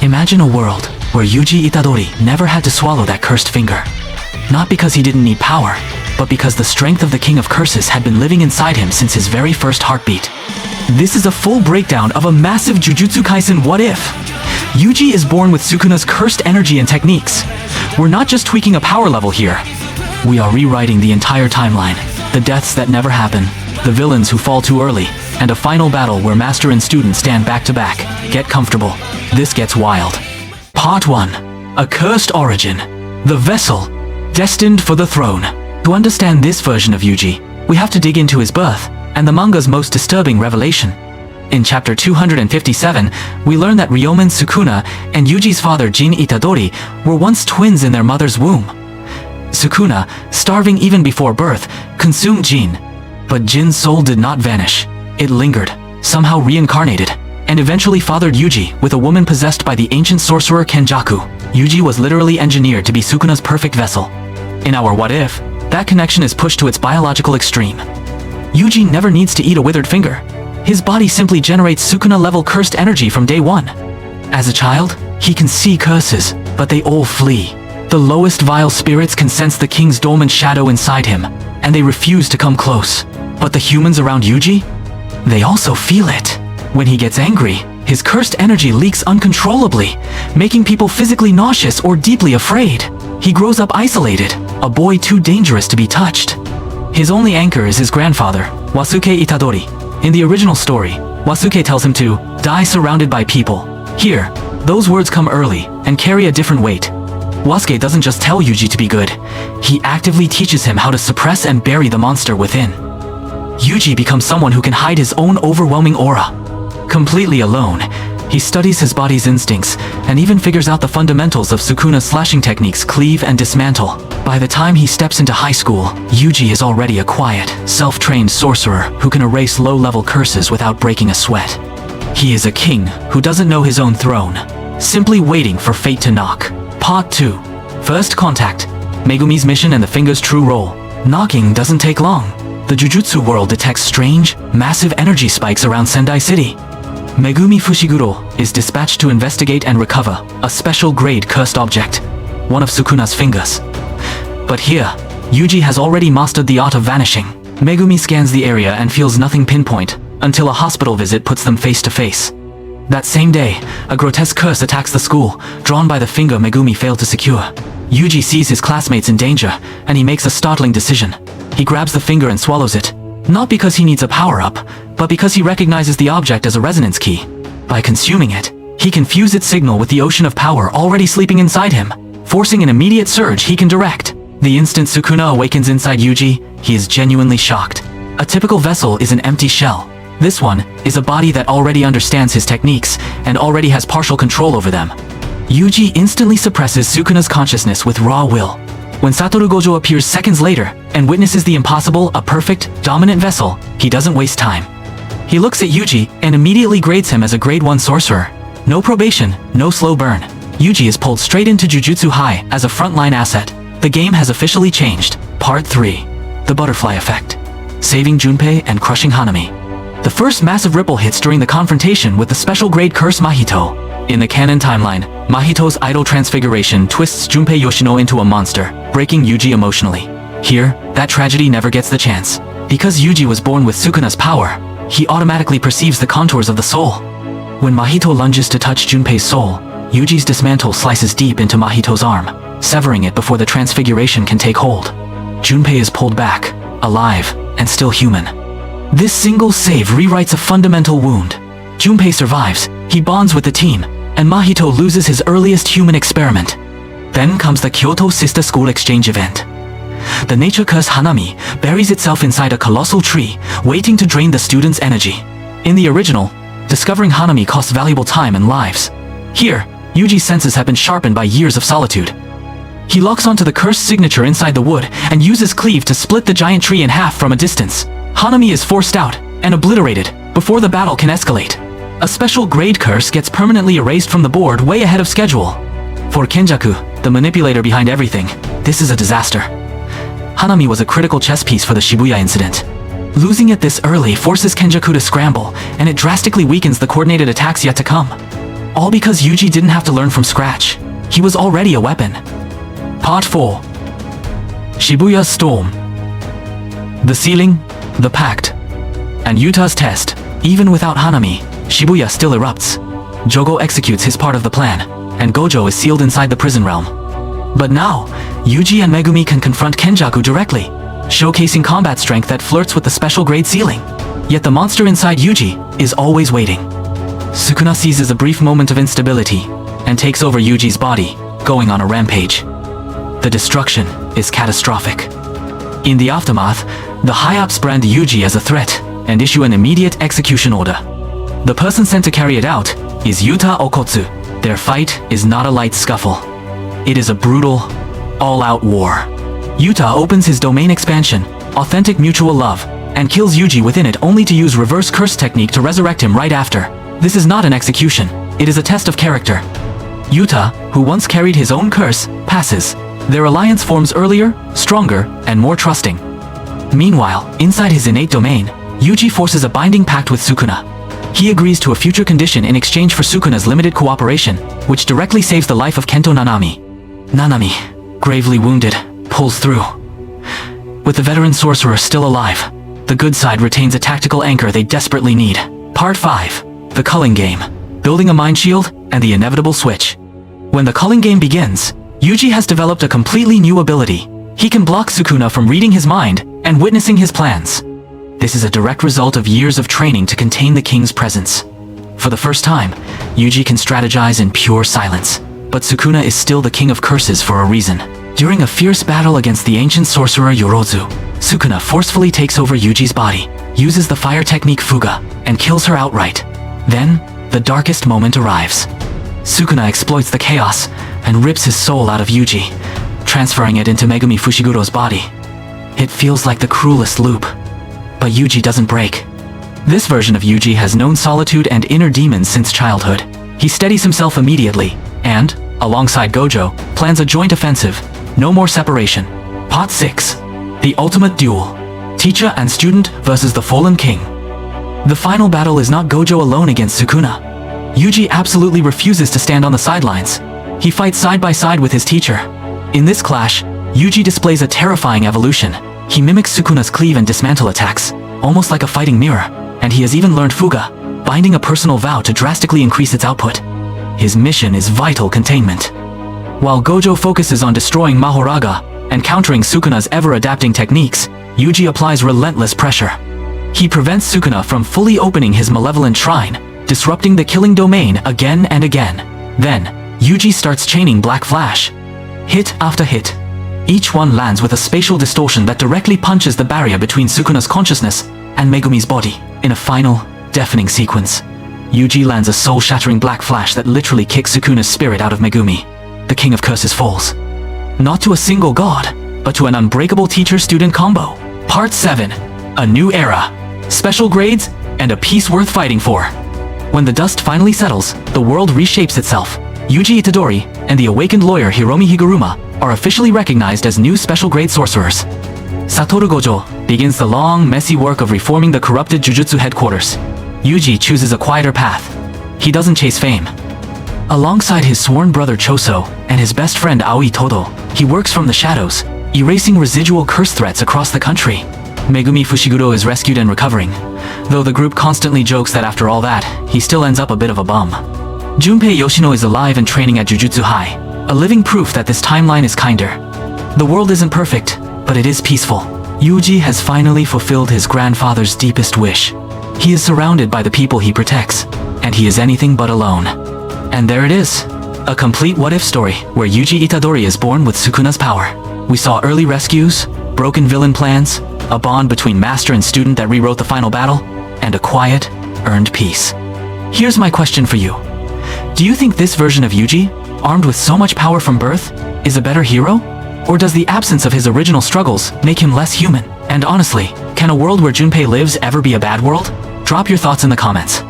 Imagine a world where Yuji Itadori never had to swallow that cursed finger. Not because he didn't need power, but because the strength of the King of Curses had been living inside him since his very first heartbeat. This is a full breakdown of a massive Jujutsu Kaisen what if. Yuji is born with Sukuna's cursed energy and techniques. We're not just tweaking a power level here. We are rewriting the entire timeline. The deaths that never happen, the villains who fall too early, and a final battle where master and student stand back to back. Get comfortable. This gets wild. Part 1. A Cursed Origin. The Vessel, Destined for the Throne. To understand this version of Yuji, we have to dig into his birth, and the manga's most disturbing revelation. In chapter 257, we learn that Ryomen Sukuna and Yuji's father Jin Itadori were once twins in their mother's womb. Sukuna, starving even before birth, consumed Jin. But Jin's soul did not vanish. It lingered, somehow reincarnated, and eventually fathered Yuji with a woman possessed by the ancient sorcerer Kenjaku. Yuji was literally engineered to be Sukuna's perfect vessel. In our what if, that connection is pushed to its biological extreme. Yuji never needs to eat a withered finger. His body simply generates Sukuna-level cursed energy from day one. As a child, he can see curses, but they all flee. The lowest vile spirits can sense the king's dormant shadow inside him, and they refuse to come close. But the humans around Yuji? They also feel it. When he gets angry, his cursed energy leaks uncontrollably, making people physically nauseous or deeply afraid. He grows up isolated, a boy too dangerous to be touched. His only anchor is his grandfather, Wasuke Itadori. In the original story, Wasuke tells him to die surrounded by people. Here, those words come early and carry a different weight. Wasuke doesn't just tell Yuji to be good, he actively teaches him how to suppress and bury the monster within. Yuji becomes someone who can hide his own overwhelming aura. Completely alone, he studies his body's instincts and even figures out the fundamentals of Sukuna's slashing techniques Cleave and Dismantle. By the time he steps into high school, Yuji is already a quiet, self-trained sorcerer who can erase low-level curses without breaking a sweat. He is a king who doesn't know his own throne, simply waiting for fate to knock. Part 2. First Contact. Megumi's mission and the finger's true role. Knocking doesn't take long. The Jujutsu world detects strange, massive energy spikes around Sendai City. Megumi Fushiguro is dispatched to investigate and recover a special grade cursed object, one of Sukuna's fingers. But here, Yuji has already mastered the art of vanishing. Megumi scans the area and feels nothing pinpoint, until a hospital visit puts them face to face. That same day, a grotesque curse attacks the school, drawn by the finger Megumi failed to secure. Yuji sees his classmates in danger, and he makes a startling decision. He grabs the finger and swallows it. Not because he needs a power-up, but because he recognizes the object as a resonance key. By consuming it, he can fuse its signal with the ocean of power already sleeping inside him, forcing an immediate surge he can direct. The instant Sukuna awakens inside Yuji, he is genuinely shocked. A typical vessel is an empty shell. This one is a body that already understands his techniques and already has partial control over them. Yuji instantly suppresses Sukuna's consciousness with raw will. When Satoru Gojo appears seconds later and witnesses the impossible, a perfect, dominant vessel, he doesn't waste time. He looks at Yuji and immediately grades him as a grade 1 sorcerer. No probation, no slow burn. Yuji is pulled straight into Jujutsu High as a frontline asset. The game has officially changed. Part 3. The Butterfly Effect. Saving Junpei and crushing Hanami. The first massive ripple hits during the confrontation with the special grade curse Mahito. In the canon timeline, Mahito's idol transfiguration twists Junpei Yoshino into a monster, breaking Yuji emotionally. Here, that tragedy never gets the chance. Because Yuji was born with Sukuna's power, he automatically perceives the contours of the soul. When Mahito lunges to touch Junpei's soul, Yuji's dismantle slices deep into Mahito's arm, severing it before the transfiguration can take hold. Junpei is pulled back, alive, and still human. This single save rewrites a fundamental wound. Junpei survives, he bonds with the team, and Mahito loses his earliest human experiment. Then comes the Kyoto Sister School exchange event. The nature curse Hanami buries itself inside a colossal tree, waiting to drain the students' energy. In the original, discovering Hanami costs valuable time and lives. Here, Yuji's senses have been sharpened by years of solitude. He locks onto the cursed signature inside the wood and uses Cleave to split the giant tree in half from a distance. Hanami is forced out and obliterated before the battle can escalate. A special grade curse gets permanently erased from the board way ahead of schedule. For Kenjaku, the manipulator behind everything, this is a disaster. Hanami was a critical chess piece for the Shibuya Incident. Losing it this early forces Kenjaku to scramble, and it drastically weakens the coordinated attacks yet to come. All because Yuji didn't have to learn from scratch. He was already a weapon. Part 4. Shibuya's Storm. The Ceiling, the Pact, and Yuta's test. Even without Hanami, Shibuya still erupts. Jogo executes his part of the plan, and Gojo is sealed inside the prison realm. But now, Yuji and Megumi can confront Kenjaku directly, showcasing combat strength that flirts with the special grade ceiling. Yet the monster inside Yuji is always waiting. Sukuna seizes a brief moment of instability and takes over Yuji's body, going on a rampage. The destruction is catastrophic. In the aftermath, the high-ups brand Yuji as a threat and issue an immediate execution order. The person sent to carry it out is Yuta Okotsu. Their fight is not a light scuffle. It is a brutal, all-out war. Yuta opens his domain expansion, Authentic Mutual Love, and kills Yuji within it only to use reverse curse technique to resurrect him right after. This is not an execution, it is a test of character. Yuta, who once carried his own curse, passes. Their alliance forms earlier, stronger, and more trusting. Meanwhile, inside his innate domain, Yuji forces a binding pact with Sukuna. He agrees to a future condition in exchange for Sukuna's limited cooperation, which directly saves the life of Kento Nanami. Nanami, gravely wounded, pulls through. With the veteran sorcerer still alive, the good side retains a tactical anchor they desperately need. Part 5. The Culling Game. Building a mind shield and the inevitable switch. When the Culling Game begins, Yuji has developed a completely new ability. He can block Sukuna from reading his mind and witnessing his plans. This is a direct result of years of training to contain the king's presence. For the first time, Yuji can strategize in pure silence. But Sukuna is still the king of curses for a reason. During a fierce battle against the ancient sorcerer Yorozu, Sukuna forcefully takes over Yuji's body, uses the fire technique Fuga, and kills her outright. Then, the darkest moment arrives. Sukuna exploits the chaos and rips his soul out of Yuji, transferring it into Megumi Fushiguro's body. It feels like the cruelest loop. But Yuji doesn't break. This version of Yuji has known solitude and inner demons since childhood. He steadies himself immediately, and, alongside Gojo, plans a joint offensive. No more separation. Part 6. The Ultimate Duel. Teacher and student versus the Fallen King. The final battle is not Gojo alone against Sukuna. Yuji absolutely refuses to stand on the sidelines. He fights side by side with his teacher. In this clash, Yuji displays a terrifying evolution. He mimics Sukuna's Cleave and Dismantle attacks, almost like a fighting mirror, and he has even learned Fuga, binding a personal vow to drastically increase its output. His mission is vital containment. While Gojo focuses on destroying Mahoraga and countering Sukuna's ever-adapting techniques, Yuji applies relentless pressure. He prevents Sukuna from fully opening his malevolent shrine, disrupting the killing domain again and again. Then, Yuji starts chaining Black Flash. Hit after hit. Each one lands with a spatial distortion that directly punches the barrier between Sukuna's consciousness and Megumi's body. In a final, deafening sequence, Yuji lands a soul-shattering Black Flash that literally kicks Sukuna's spirit out of Megumi. The King of Curses falls. Not to a single god, but to an unbreakable teacher-student combo. Part 7. A New Era. Special grades, and a peace worth fighting for. When the dust finally settles, the world reshapes itself. Yuji Itadori and the awakened lawyer Hiromi Higuruma are officially recognized as new special grade sorcerers. Satoru Gojo begins the long, messy work of reforming the corrupted Jujutsu headquarters. Yuji chooses a quieter path. He doesn't chase fame. Alongside his sworn brother Choso and his best friend Aoi Todo, he works from the shadows, erasing residual curse threats across the country. Megumi Fushiguro is rescued and recovering, though the group constantly jokes that after all that, he still ends up a bit of a bum. Junpei Yoshino is alive and training at Jujutsu High, a living proof that this timeline is kinder. The world isn't perfect, but it is peaceful. Yuji has finally fulfilled his grandfather's deepest wish. He is surrounded by the people he protects, and he is anything but alone. And there it is, a complete what-if story where Yuji Itadori is born with Sukuna's power. We saw early rescues, broken villain plans, a bond between master and student that rewrote the final battle, and a quiet, earned peace. Here's my question for you. Do you think this version of Yuji, armed with so much power from birth, is a better hero? Or does the absence of his original struggles make him less human? And honestly, can a world where Junpei lives ever be a bad world? Drop your thoughts in the comments.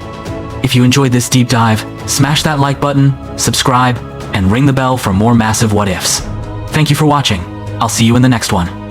If you enjoyed this deep dive, smash that like button, subscribe, and ring the bell for more massive what-ifs. Thank you for watching. I'll see you in the next one.